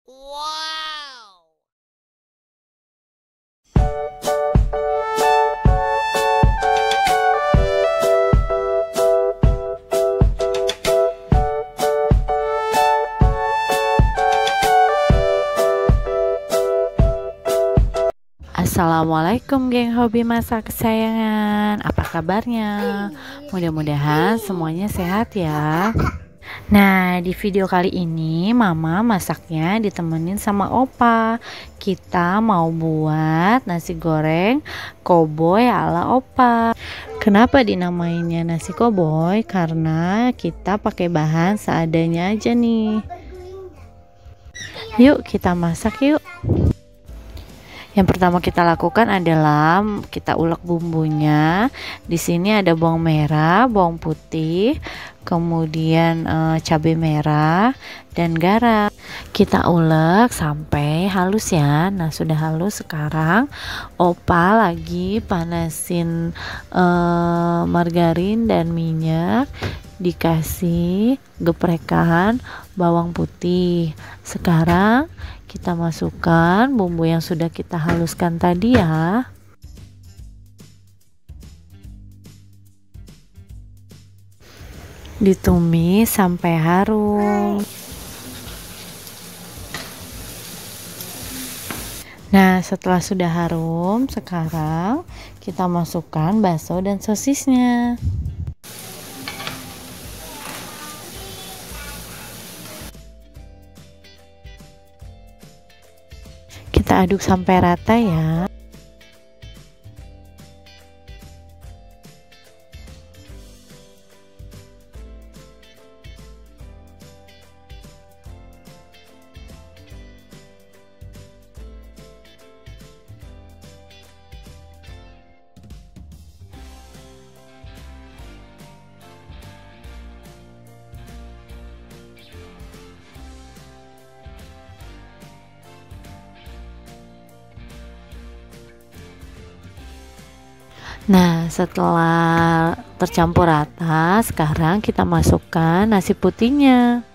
Wow! Assalamualaikum geng hobi masak kesayangan. Apa kabarnya? Mudah-mudahan semuanya sehat ya. Nah, di video kali ini Mama masaknya ditemenin sama Opa. Kita mau buat nasi goreng koboi ala Opa. Kenapa dinamainnya nasi koboi? Karena kita pakai bahan seadanya aja nih. Yuk kita masak yuk. Yang pertama kita lakukan adalah kita ulek bumbunya. Di sini ada bawang merah, bawang putih, kemudian cabai merah dan garam. Kita ulek sampai halus ya. Nah, sudah halus sekarang Opa lagi panasin margarin dan minyak, dikasih geprekan bawang putih. Sekarang kita masukkan bumbu yang sudah kita haluskan tadi ya. Ditumis sampai harum. Nah, setelah sudah harum, sekarang kita masukkan bakso dan sosisnya. Kita aduk sampai rata ya. Nah, setelah tercampur rata, sekarang kita masukkan nasi putihnya.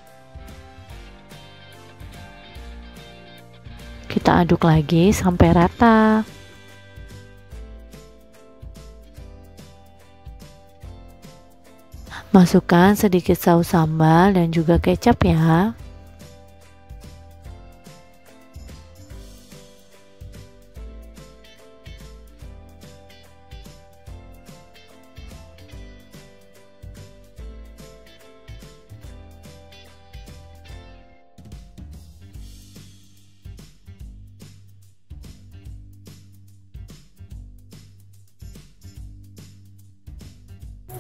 Kita aduk lagi sampai rata. Masukkan sedikit saus sambal dan juga kecap ya.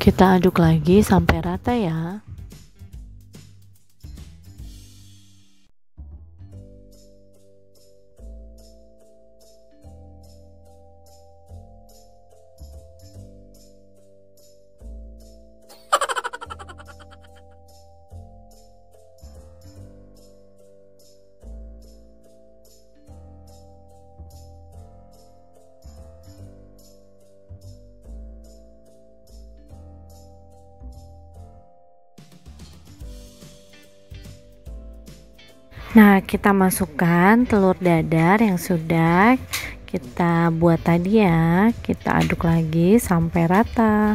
Kita aduk lagi sampai rata ya. Nah, kita masukkan telur dadar yang sudah kita buat tadi ya. Kita aduk lagi sampai rata.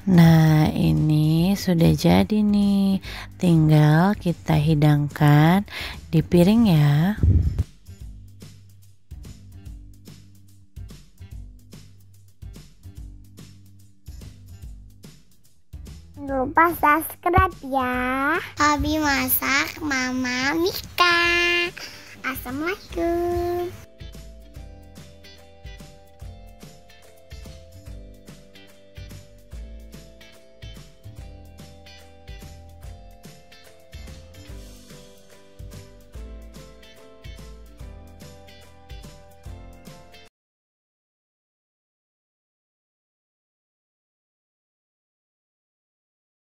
Nah, ini sudah jadi nih. Tinggal kita hidangkan di piring ya. Jangan lupa subscribe ya. Hobi masak Mama Mika. Assalamualaikum.